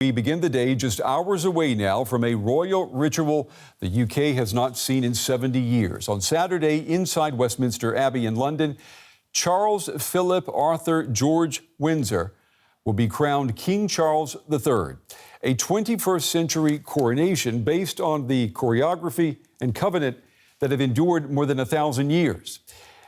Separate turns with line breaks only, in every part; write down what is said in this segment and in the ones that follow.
We begin the day just hours away now from a royal ritual the UK has not seen in 70 years. On Saturday, inside Westminster Abbey in London, Charles Philip Arthur George Windsor will be crowned King Charles III, a 21st century coronation based on the choreography and covenant that have endured more than 1,000 years.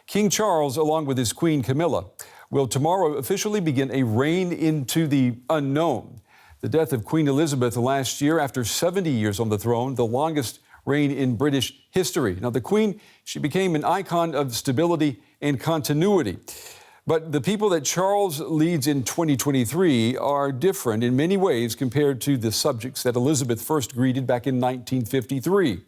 King Charles, along with his Queen Camilla, will tomorrow officially begin a reign into the unknown. The death of Queen Elizabeth last year, after 70 years on the throne, the longest reign in British history. Now, the Queen, she became an icon of stability and continuity. But the people that Charles leads in 2023 are different in many ways compared to the subjects that Elizabeth first greeted back in 1953.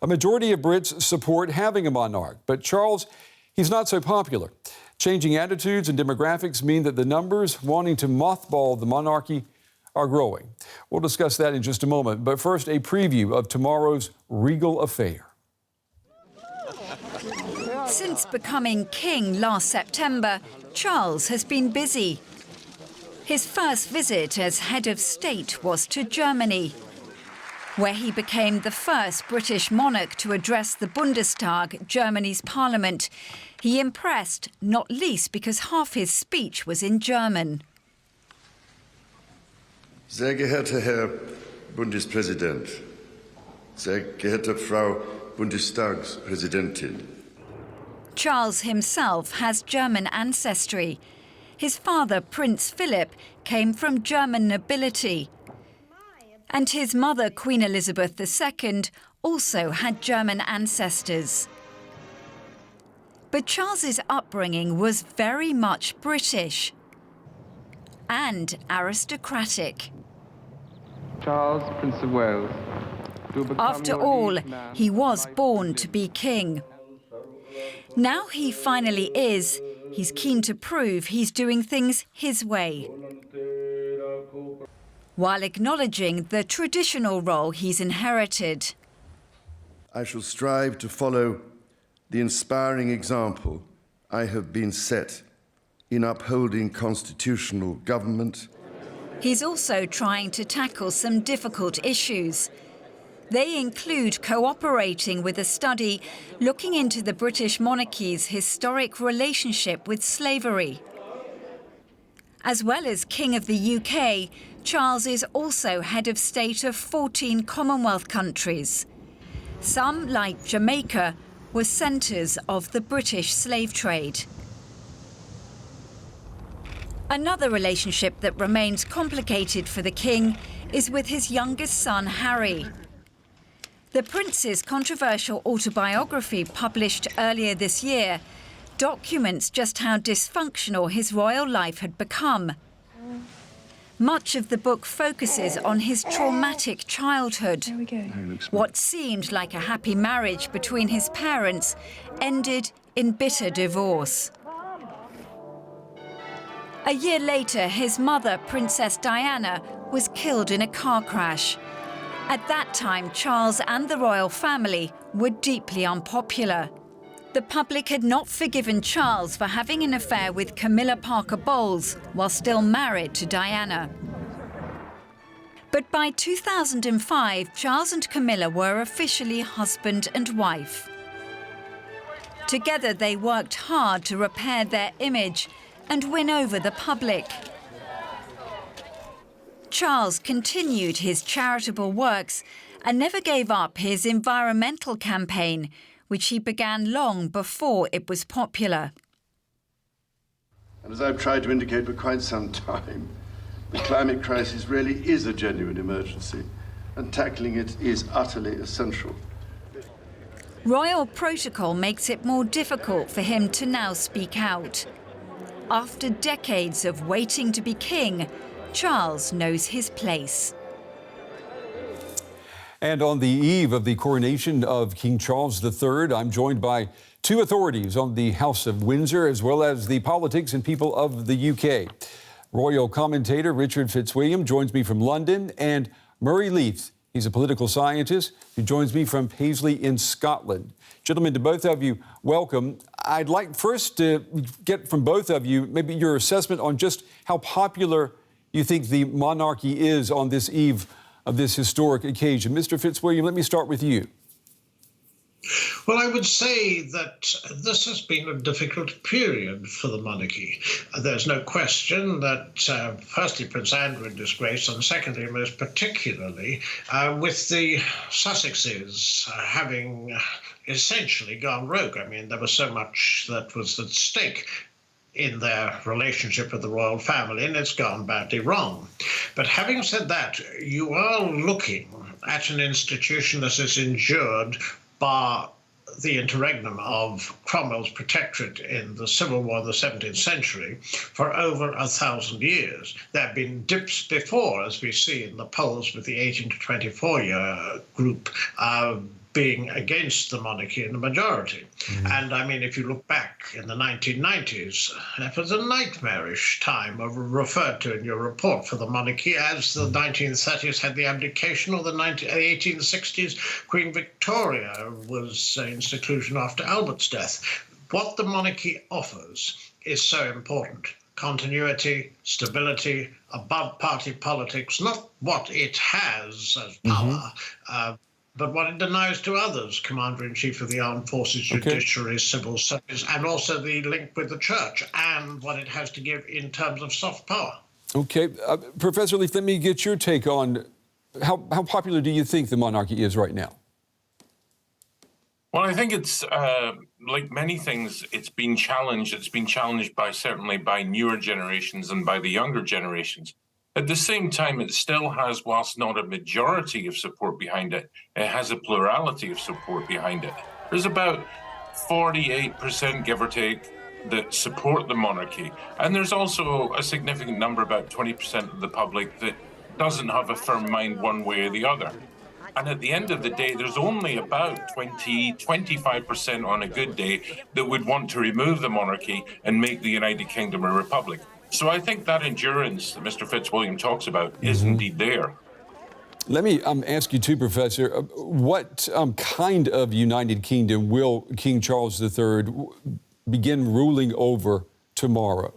A majority of Brits support having a monarch, but Charles, he's not so popular. Changing attitudes and demographics mean that the numbers wanting to mothball the monarchy are growing. We'll discuss that in just a moment, but first, a preview of tomorrow's regal affair.
Since becoming king last September, Charles has been busy. His first visit as head of state was to Germany, where he became the first British monarch to address the Bundestag, Germany's parliament. He impressed, not least because half his speech was in German.
Sehr geehrter Herr Bundespräsident, sehr geehrte Frau Bundestagspräsidentin.
Charles himself has German ancestry. His father, Prince Philip, came from German nobility. And his mother, Queen Elizabeth II, also had German ancestors. But Charles's upbringing was very much British and aristocratic.
Charles, Prince of Wales.
After all, he was born to be king. Now he finally is. He's keen to prove he's doing things his way, while acknowledging the traditional role he's inherited.
I shall strive to follow the inspiring example I have been set in upholding constitutional government.
He's also trying to tackle some difficult issues. They include cooperating with a study looking into the British monarchy's historic relationship with slavery. As well as King of the UK, Charles is also head of state of 14 Commonwealth countries. Some, like Jamaica, were centres of the British slave trade. Another relationship that remains complicated for the king is with his youngest son, Harry. The prince's controversial autobiography, published earlier this year, documents just how dysfunctional his royal life had become. Much of the book focuses on his traumatic childhood. What seemed like a happy marriage between his parents ended in bitter divorce. A year later, his mother, Princess Diana, was killed in a car crash. At that time, Charles and the royal family were deeply unpopular. The public had not forgiven Charles for having an affair with Camilla Parker Bowles while still married to Diana. But by 2005, Charles and Camilla were officially husband and wife. Together, they worked hard to repair their image and win over the public. Charles continued his charitable works and never gave up his environmental campaign, which he began long before it was popular.
And as I've tried to indicate for quite some time, the climate crisis really is a genuine emergency, and tackling it is utterly essential.
Royal protocol makes it more difficult for him to now speak out. After decades of waiting to be king, Charles knows his place.
And on the eve of the coronation of King Charles III, I'm joined by two authorities on the House of Windsor, as well as the politics and people of the UK. Royal commentator Richard Fitzwilliam joins me from London, and Murray Leith, he's a political scientist who joins me from Paisley in Scotland. Gentlemen, to both of you, welcome. I'd like first to get from both of you maybe your assessment on just how popular you think the monarchy is on this eve of this historic occasion? Mr. Fitzwilliam, let me start with you.
Well, I would say that this has been a difficult period for the monarchy. There's no question that, firstly, Prince Andrew in disgrace, and secondly, most particularly, with the Sussexes having essentially gone rogue. I mean, there was so much that was at stake in their relationship with the royal family, and it's gone badly wrong. But having said that, you are looking at an institution that has endured, bar the interregnum of Cromwell's protectorate in the Civil War of the 17th century, for over 1,000 years. There have been dips before, as we see in the polls with the 18 to 24-year group being against the monarchy in the majority. And I mean, if you look back in the 1990s, that was a nightmarish time, referred to in your report, for the monarchy, as the 1930s had the abdication, or the 1860s, Queen Victoria was in seclusion after Albert's death. What the monarchy offers is so important. Continuity, stability, above party politics, not what it has as power, but what it denies to others, Commander-in-Chief of the Armed Forces, Judiciary, Civil Service, and also the link with the Church, and what it has to give in terms of soft power. Okay.
Professor Leaf, let me get your take on how popular do you think the monarchy is right now?
Well, I think it's, like many things, it's been challenged. It's been challenged certainly by newer generations and by the younger generations. At the same time, it still has, whilst not a majority of support behind it, it has a plurality of support behind it. There's about 48%, give or take, that support the monarchy. And there's also a significant number, about 20% of the public, that doesn't have a firm mind one way or the other. And at the end of the day, there's only about 25% on a good day that would want to remove the monarchy and make the United Kingdom a republic. So I think that endurance that Mr. Fitzwilliam talks about is indeed there.
Let me ask you too, Professor, what kind of United Kingdom will King Charles III begin ruling over tomorrow?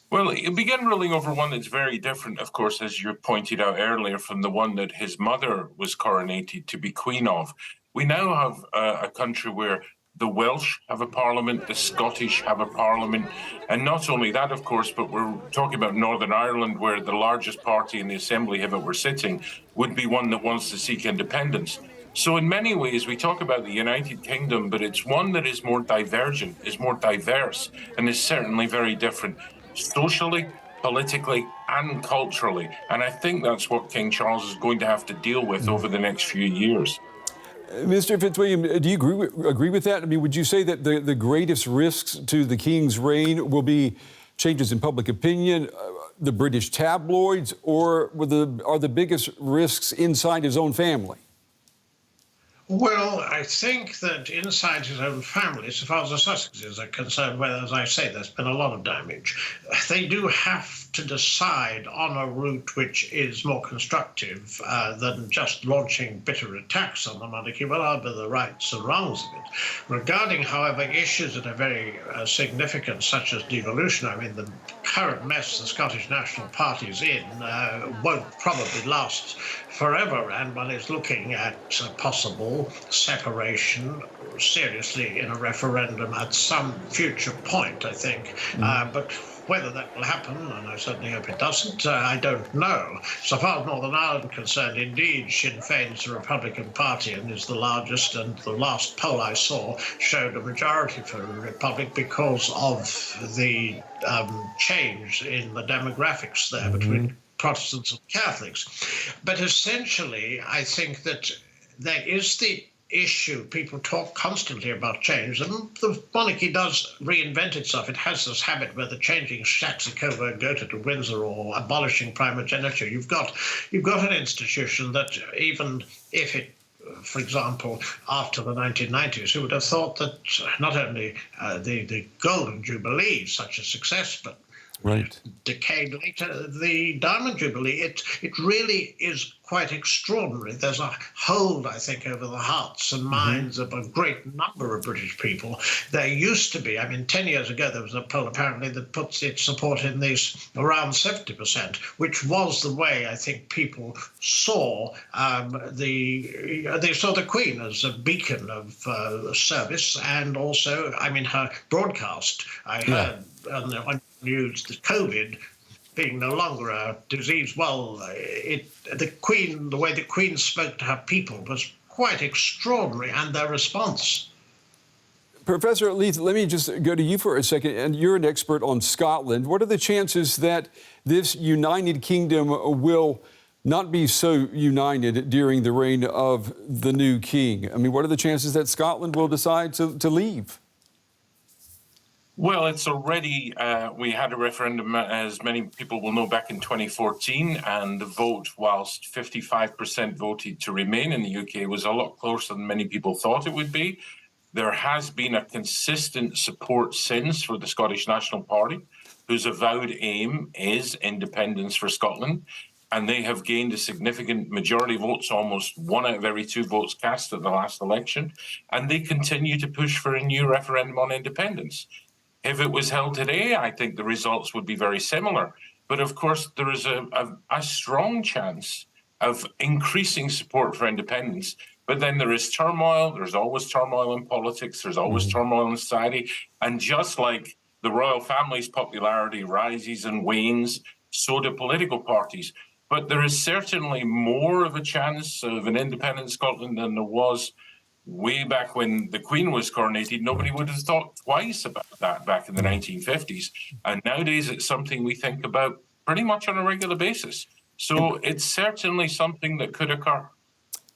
Well, he'll begin ruling over one that's very different, of course, as you pointed out earlier, from the one that his mother was coronated to be queen of. We now have a country where the Welsh have a parliament, the Scottish have a parliament, and not only that, of course, but we're talking about Northern Ireland, where the largest party in the Assembly, if it were sitting, would be one that wants to seek independence. So in many ways, we talk about the United Kingdom, but it's one that is more divergent, is more diverse, and is certainly very different socially, politically, and culturally. And I think that's what King Charles is going to have to deal with over the next few years.
Mr. Fitzwilliam, do you agree with that? I mean, would you say that the greatest risks to the King's reign will be changes in public opinion, the British tabloids, or are the biggest risks inside his own family?
Well, I think that inside his own family, so far as the Sussexes are concerned, where, as I say, there's been a lot of damage, they do have to decide on a route which is more constructive than just launching bitter attacks on the monarchy, whatever the rights and wrongs of it. Regarding, however, issues that are very significant, such as devolution, I mean, the current mess the Scottish National Party is in won't probably last forever, and one is looking at possible separation seriously in a referendum at some future point, I think. But whether that will happen, and I certainly hope it doesn't, I don't know. So far as Northern Ireland is concerned, indeed, Sinn Féin is the Republican Party and is the largest, and the last poll I saw showed a majority for the Republic because of the change in the demographics there between Protestants and Catholics. But essentially, I think that there is the issue. People talk constantly about change, and the monarchy does reinvent itself. It has this habit whether changing Saxe-Coburg Gotha to Windsor or abolishing primogeniture. You've got an institution that, even if it, for example, after the 1990s, who would have thought that not only the Golden Jubilee, such a success, but
Right.
decade later, the Diamond Jubilee, it really is quite extraordinary. There's a hold, I think, over the hearts and minds of a great number of British people. There used to be, 10 years ago, there was a poll apparently that puts its support in these around 70%, which was the way I think people saw they saw the Queen as a beacon of service, and also, her broadcast. I heard on the news that COVID being no longer a disease, the way the Queen spoke to her people was quite extraordinary, and their response.
Professor Leith, let me just go to you for a second. And you're an expert on Scotland. What are the chances that this United Kingdom will not be so united during the reign of the new king? What are the chances that Scotland will decide to leave?
Well, it's already, we had a referendum, as many people will know, back in 2014, and the vote, whilst 55% voted to remain in the UK, was a lot closer than many people thought it would be. There has been a consistent support since for the Scottish National Party, whose avowed aim is independence for Scotland, and they have gained a significant majority of votes, almost 1 out of every 2 votes cast at the last election, and they continue to push for a new referendum on independence. If it was held today, I think the results would be very similar. But of course, there is a strong chance of increasing support for independence. But then there is turmoil. There's always turmoil in politics. There's always turmoil in society. And just like the royal family's popularity rises and wanes, so do political parties. But there is certainly more of a chance of an independent Scotland than there was way back when the Queen was coronated. Nobody would have thought twice about that back in the 1950s. And nowadays it's something we think about pretty much on a regular basis. So it's certainly something that could occur.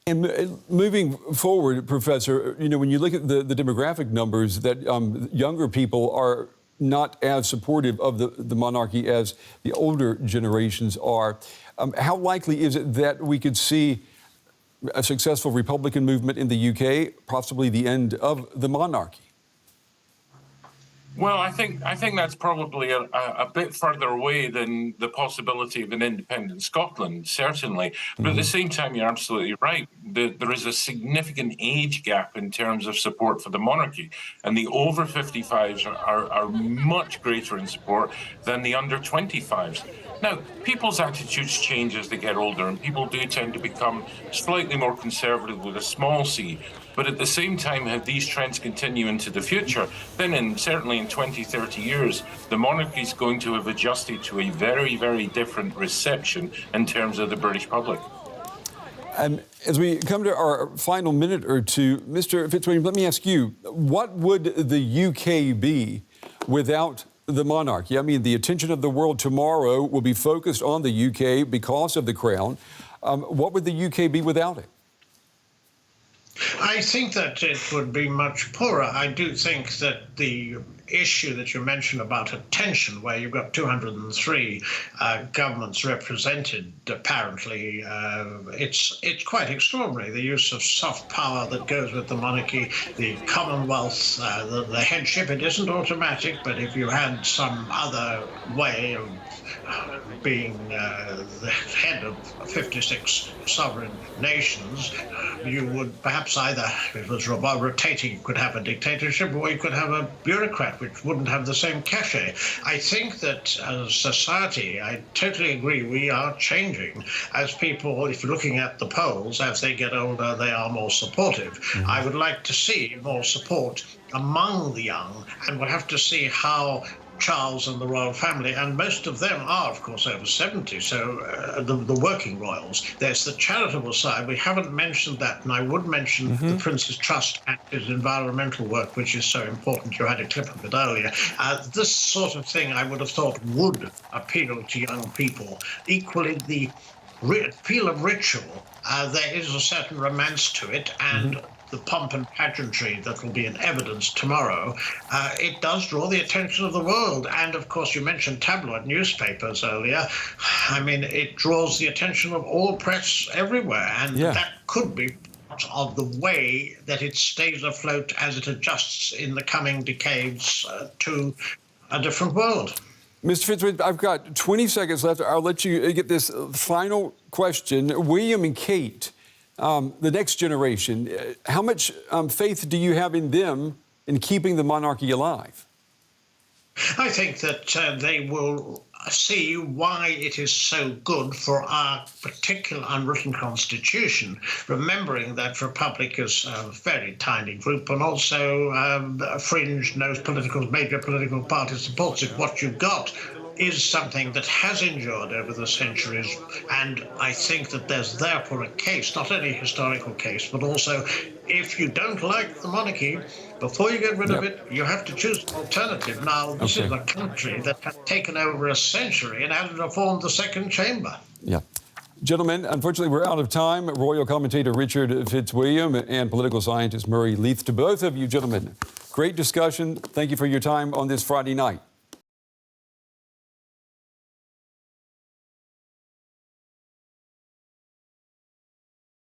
And moving forward, Professor, when you look at the demographic numbers, that younger people are not as supportive of the monarchy as the older generations are. How likely is it that we could see a successful Republican movement in the UK, possibly the end of the monarchy?
Well, I think that's probably a bit further away than the possibility of an independent Scotland, certainly. But at the same time, you're absolutely right. There is a significant age gap in terms of support for the monarchy. And the over 55s are much greater in support than the under 25s. Now, people's attitudes change as they get older, and people do tend to become slightly more conservative with a small c. But at the same time, if these trends continue into the future, then certainly in 20, 30 years, the monarchy is going to have adjusted to a very, very different reception in terms of the British public.
As we come to our final minute or two, Mr. Fitzwilliam, let me ask you, what would the UK be without the monarchy? The attention of the world tomorrow will be focused on the UK because of the crown. What would the UK be without it?
I think that it would be much poorer. I do think that the issue that you mentioned about attention, where you've got 203 governments represented, apparently, it's quite extraordinary. The use of soft power that goes with the monarchy, the Commonwealth, the headship, it isn't automatic, but if you had some other way of being the head of 56 sovereign nations, you would perhaps either, if it was rotating, you could have a dictatorship, or you could have a bureaucrat, which wouldn't have the same cachet. I think that as a society, I totally agree, we are changing. As people, if you're looking at the polls, as they get older, they are more supportive. I would like to see more support among the young, and we'll have to see how Charles and the royal family, and most of them are, of course, over 70, so the working royals. There's the charitable side. We haven't mentioned that, and I would mention the Prince's Trust and his environmental work, which is so important. You had a clip of it earlier. This sort of thing, I would have thought, would appeal to young people. Equally, the feel of ritual, there is a certain romance to it, and the pomp and pageantry that will be in evidence tomorrow, it does draw the attention of the world. And of course, you mentioned tabloid newspapers earlier. It draws the attention of all press everywhere. And that could be part of the way that it stays afloat as it adjusts in the coming decades to a different world.
Mr. Fitzwater, I've got 20 seconds left. I'll let you get this final question. William and Kate, the next generation, how much faith do you have in them in keeping the monarchy alive?
I think that they will see why it is so good for our particular unwritten constitution, remembering that Republic is a very tiny group and also a fringe, no major political party supports it. What you've got is something that has endured over the centuries, and I think that there's therefore a case, not only a historical case, but also if you don't like the monarchy, before you get rid of it, you have to choose an alternative. Now, this is a country that has taken over a century and hasn't reformed the second chamber.
Yeah. Gentlemen, unfortunately, we're out of time. Royal commentator Richard Fitzwilliam and political scientist Murray Leith. To both of you, gentlemen, great discussion. Thank you for your time on this Friday night.